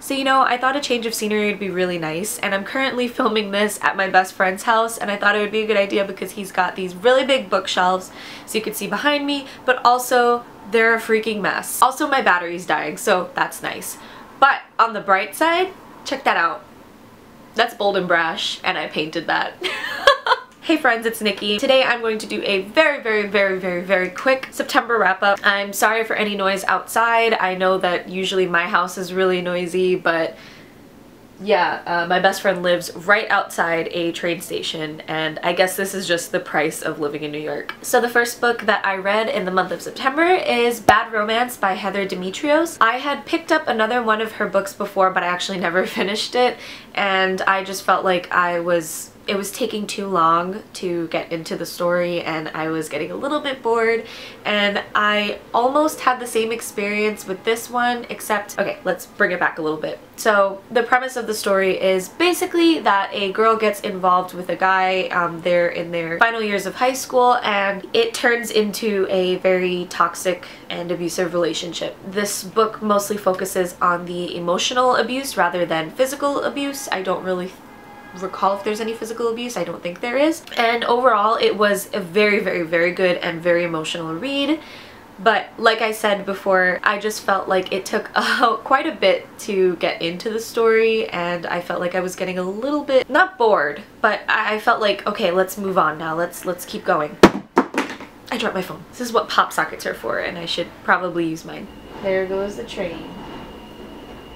So you know, I thought a change of scenery would be really nice, and I'm currently filming this at my best friend's house, and I thought it would be a good idea because he's got these really big bookshelves so you can see behind me, but also they're a freaking mess. Also, my battery's dying, so that's nice. But on the bright side, check that out. That's bold and brash, and I painted that. Hey friends, it's Nikki. Today I'm going to do a very quick September wrap up. I'm sorry for any noise outside. I know that usually my house is really noisy, but yeah, my best friend lives right outside a train station, and I guess this is just the price of living in New York. So the first book that I read in the month of September is Bad Romance by Heather Demetrios. I had picked up another one of her books before, but I actually never finished it, and I just felt like it was taking too long to get into the story, and I was getting a little bit bored, and I almost had the same experience with this one, except, okay, let's bring it back a little bit. So the premise of the story is basically that a girl gets involved with a guy, they're in their final years of high school, and it turns into a very toxic and abusive relationship. This book mostly focuses on the emotional abuse rather than physical abuse. I don't really recall if there's any physical abuse. I don't think there is. And overall it was a very good and very emotional read, but like I said before, I just felt like it took quite a bit to get into the story, and I felt like I was getting a little bit, not bored, but I felt like, okay, let's move on now, let's keep going. I dropped my phone. This is what pop sockets are for, and I should probably use mine. There goes the train.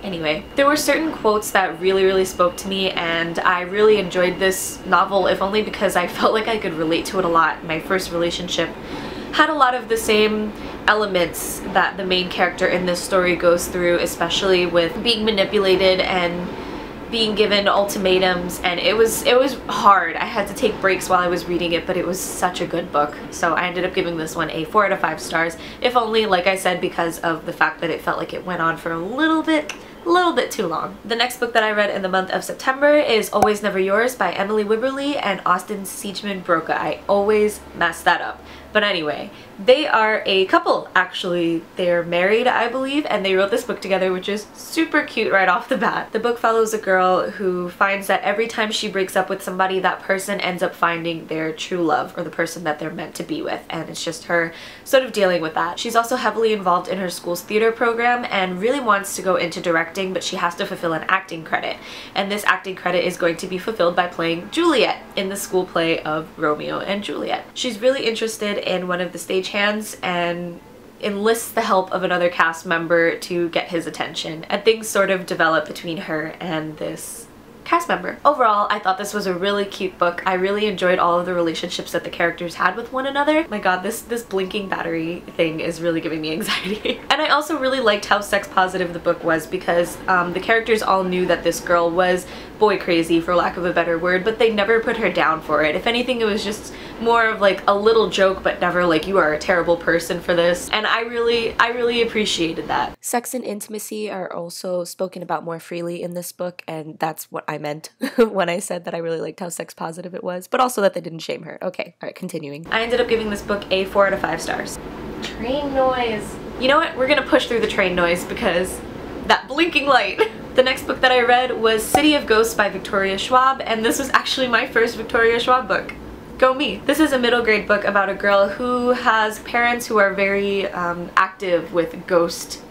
Anyway, there were certain quotes that really spoke to me, and I really enjoyed this novel, if only because I felt like I could relate to it a lot. My first relationship had a lot of the same elements that the main character in this story goes through, especially with being manipulated and being given ultimatums, and it was hard. I had to take breaks while I was reading it, but it was such a good book. So I ended up giving this one a 4 out of 5 stars, if only, like I said, because of the fact that it felt like it went on for a little bit too long. The next book that I read in the month of September is Always Never Yours by Emily Wibberley and Austin Seachman Broca. I always mess that up. But anyway, they are a couple, actually. They're married, I believe, and they wrote this book together, which is super cute right off the bat. The book follows a girl who finds that every time she breaks up with somebody, that person ends up finding their true love, or the person that they're meant to be with, and it's just her sort of dealing with that. She's also heavily involved in her school's theater program and really wants to go into directing, but she has to fulfill an acting credit, and this acting credit is going to be fulfilled by playing Juliet in the school play of Romeo and Juliet. She's really interested in one of the stagehands and enlists the help of another cast member to get his attention, and things sort of develop between her and this cast member. Overall, I thought this was a really cute book. I really enjoyed all of the relationships that the characters had with one another. My god, this blinking battery thing is really giving me anxiety. And I also really liked how sex positive the book was, because the characters all knew that this girl was boy crazy, for lack of a better word, but they never put her down for it. If anything, it was just more of like a little joke, but never like, you are a terrible person for this, and I really appreciated that. Sex and intimacy are also spoken about more freely in this book, and that's what I meant when I said that I really liked how sex positive it was, but also that they didn't shame her. Okay, alright, continuing. I ended up giving this book a 4 out of 5 stars. Train noise. You know what? We're gonna push through the train noise because that blinking light. The next book that I read was City of Ghosts by Victoria Schwab, and this was actually my first Victoria Schwab book. Go me. This is a middle grade book about a girl who has parents who are very active with ghost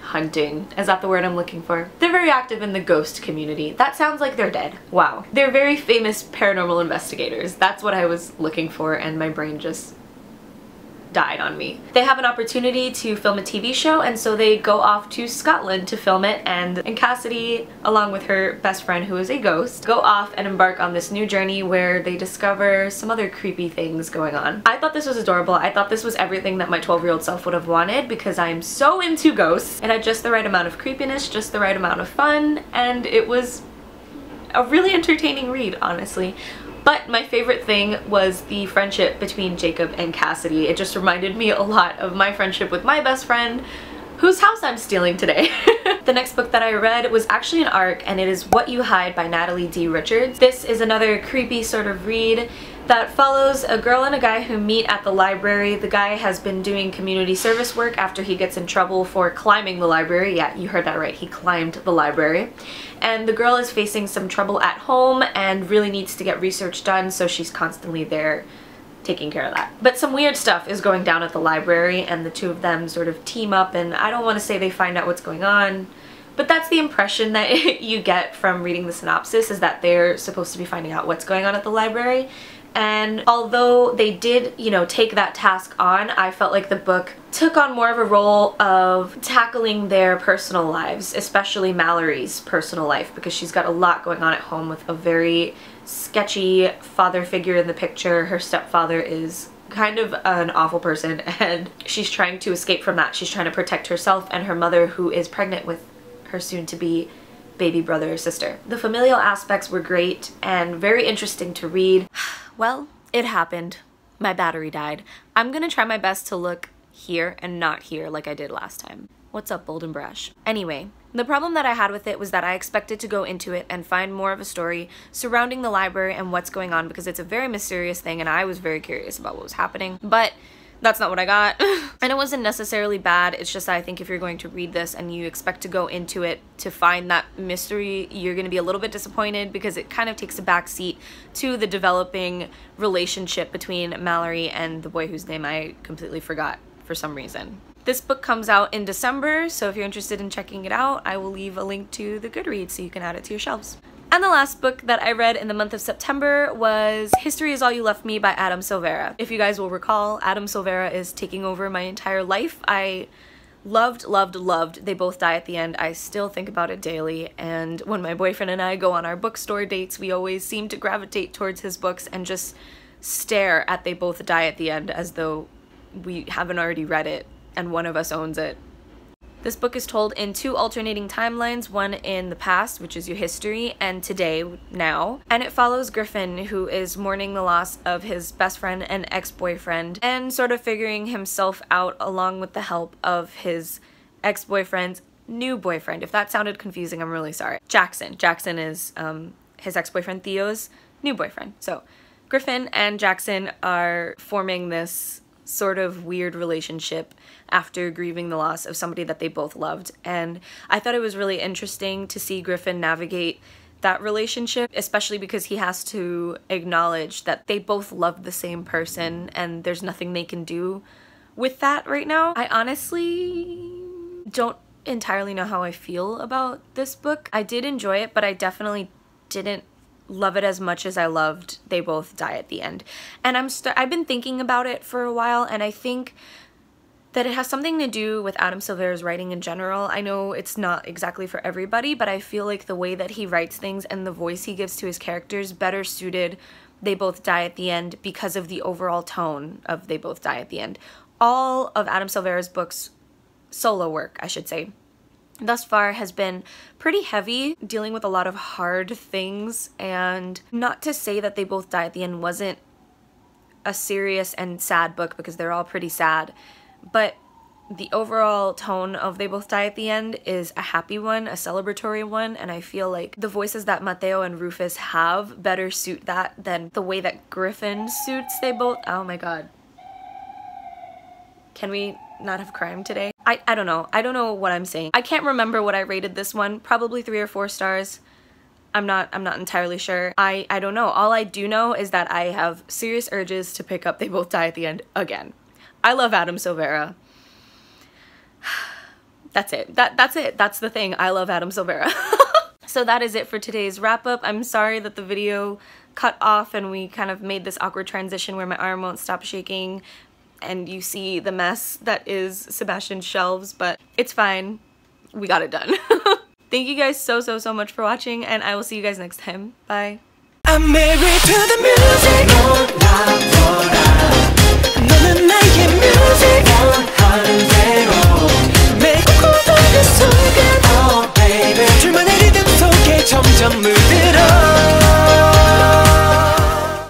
hunting. Is that the word I'm looking for? They're very active in the ghost community. That sounds like they're dead. Wow. They're very famous paranormal investigators. That's what I was looking for, and my brain just died on me. They have an opportunity to film a TV show, and so they go off to Scotland to film it, and Cassidy, along with her best friend who is a ghost, go off and embark on this new journey where they discover some other creepy things going on. I thought this was adorable. I thought this was everything that my 12-year-old self would have wanted, because I'm so into ghosts. It had just the right amount of creepiness, just the right amount of fun, and it was a really entertaining read, honestly. But my favorite thing was the friendship between Jacob and Cassidy. It just reminded me a lot of my friendship with my best friend, whose house I'm stealing today. The next book that I read was actually an ARC, and it is What You Hide by Natalie D. Richards. This is another creepy sort of read that follows a girl and a guy who meet at the library. The guy has been doing community service work after he gets in trouble for climbing the library. Yeah, you heard that right, he climbed the library. And the girl is facing some trouble at home and really needs to get research done, so she's constantly there taking care of that. But some weird stuff is going down at the library, and the two of them sort of team up, and I don't want to say they find out what's going on, but that's the impression that you get from reading the synopsis, is that they're supposed to be finding out what's going on at the library. And although they did, you know, take that task on, I felt like the book took on more of a role of tackling their personal lives, especially Mallory's personal life, because she's got a lot going on at home with a very sketchy father figure in the picture. Her stepfather is kind of an awful person, and she's trying to escape from that. She's trying to protect herself and her mother, who is pregnant with her soon-to-be baby brother or sister. The familial aspects were great and very interesting to read. Well, it happened. My battery died. I'm gonna try my best to look here and not here like I did last time. What's up, Bold and Brash? Anyway, the problem that I had with it was that I expected to go into it and find more of a story surrounding the library and what's going on, because it's a very mysterious thing and I was very curious about what was happening. But that's not what I got. And it wasn't necessarily bad, it's just that I think if you're going to read this and you expect to go into it to find that mystery, you're gonna be a little bit disappointed, because it kind of takes a back seat to the developing relationship between Mallory and the boy whose name I completely forgot for some reason. This book comes out in December, so if you're interested in checking it out, I will leave a link to the Goodreads so you can add it to your shelves. And the last book that I read in the month of September was History Is All You Left Me by Adam Silvera. If you guys will recall, Adam Silvera is taking over my entire life. I loved They Both Die at the End. I still think about it daily, and when my boyfriend and I go on our bookstore dates, we always seem to gravitate towards his books and just stare at They Both Die at the End as though we haven't already read it and one of us owns it. This book is told in two alternating timelines, one in the past, which is your history, and today, now. And it follows Griffin, who is mourning the loss of his best friend and ex-boyfriend, and sort of figuring himself out along with the help of his ex-boyfriend's new boyfriend. If that sounded confusing, I'm really sorry. Jackson. Jackson is his ex-boyfriend Theo's new boyfriend. So Griffin and Jackson are forming this sort of weird relationship after grieving the loss of somebody that they both loved, and I thought it was really interesting to see Griffin navigate that relationship, especially because he has to acknowledge that they both loved the same person and there's nothing they can do with that right now. I honestly don't entirely know how I feel about this book. I did enjoy it, but I definitely didn't love it as much as I loved They Both Die at the End. And I've been thinking about it for a while, and I think that it has something to do with Adam Silvera's writing in general. I know it's not exactly for everybody, but I feel like the way that he writes things and the voice he gives to his characters better suited They Both Die at the End because of the overall tone of They Both Die at the End. All of Adam Silvera's books, solo work, I should say, thus far has been pretty heavy, dealing with a lot of hard things, and not to say that They Both Die at the End wasn't a serious and sad book, because they're all pretty sad, but the overall tone of They Both Die at the End is a happy one, a celebratory one, and I feel like the voices that Mateo and Rufus have better suit that than the way that Griffin suits They Both. Oh my god. Can we not have crime today? I don't know. I don't know what I'm saying. I can't remember what I rated this one. Probably 3 or 4 stars. I'm not entirely sure. I don't know. All I do know is that I have serious urges to pick up They Both Die at the End again. I love Adam Silvera. That's it. That's it. That's the thing. I love Adam Silvera. So that is it for today's wrap up. I'm sorry that the video cut off and we kind of made this awkward transition where my arm won't stop shaking and you see the mess that is Sebastian's shelves, but it's fine. We got it done. Thank you guys so much for watching, and I will see you guys next time. Bye. I'm married to the music. 너는 나의 music.